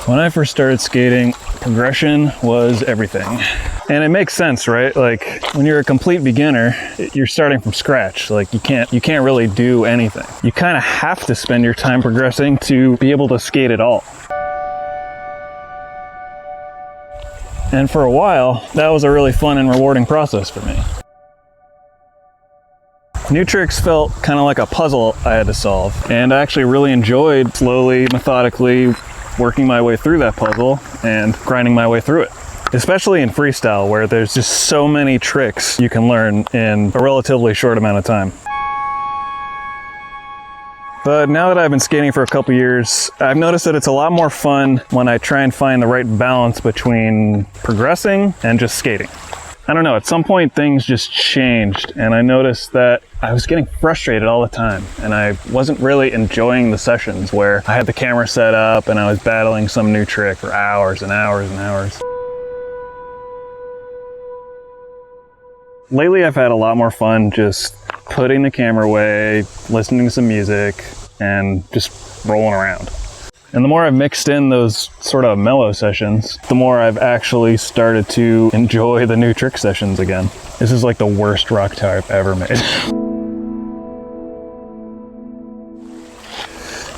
When I first started skating, progression was everything. And it makes sense, right? Like when you're a complete beginner, you're starting from scratch. Like you can't really do anything. You kind of have to spend your time progressing to be able to skate at all. And for a while, that was a really fun and rewarding process for me. New tricks felt kind of like a puzzle I had to solve, and I actually really enjoyed slowly, methodically working my way through that puzzle and grinding my way through it. Especially in freestyle, where there's just so many tricks you can learn in a relatively short amount of time. But now that I've been skating for a couple years, I've noticed that it's a lot more fun when I try and find the right balance between progressing and just skating. I don't know, at some point things just changed, and I noticed that I was getting frustrated all the time, and I wasn't really enjoying the sessions where I had the camera set up and I was battling some new trick for hours and hours and hours. Lately I've had a lot more fun just putting the camera away, listening to some music, and just rolling around. And the more I've mixed in those sort of mellow sessions, the more I've actually started to enjoy the new trick sessions again. This is like the worst rock tower I've ever made.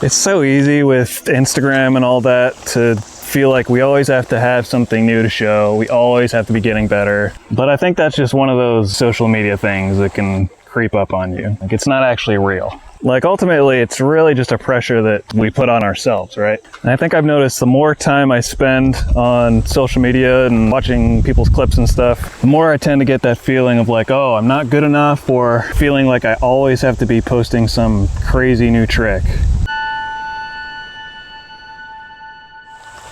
It's so easy with Instagram and all that to feel like we always have to have something new to show. We always have to be getting better. But I think that's just one of those social media things that can creep up on you. Like it's not actually real. Like ultimately, it's really just a pressure that we put on ourselves, right? And I think I've noticed the more time I spend on social media and watching people's clips and stuff, the more I tend to get that feeling of like, oh, I'm not good enough, or feeling like I always have to be posting some crazy new trick.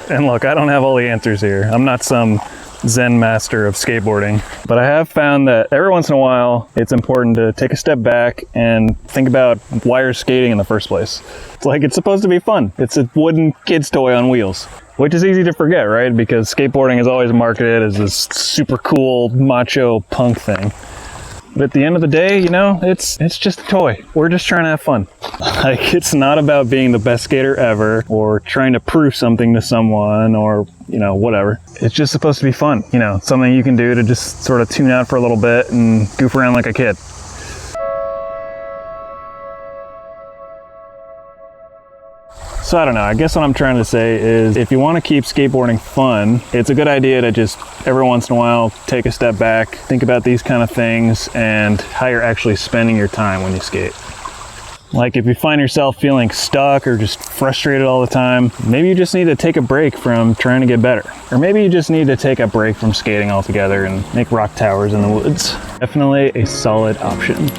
And look, I don't have all the answers here. I'm not some Zen master of skateboarding, but I have found that every once in a while it's important to take a step back and think about why you're skating in the first place. It's like it's supposed to be fun. It's a wooden kid's toy on wheels, which is easy to forget, right? Because skateboarding is always marketed as this super cool macho punk thing. But at the end of the day, you know, it's just a toy. We're just trying to have fun. Like, it's not about being the best skater ever or trying to prove something to someone or, you know, whatever. It's just supposed to be fun. You know, something you can do to just sort of tune out for a little bit and goof around like a kid. So I don't know, I guess what I'm trying to say is if you want to keep skateboarding fun, it's a good idea to just every once in a while take a step back, think about these kind of things and how you're actually spending your time when you skate. Like if you find yourself feeling stuck or just frustrated all the time, maybe you just need to take a break from trying to get better. Or maybe you just need to take a break from skating altogether and make rock towers in the woods. Definitely a solid option.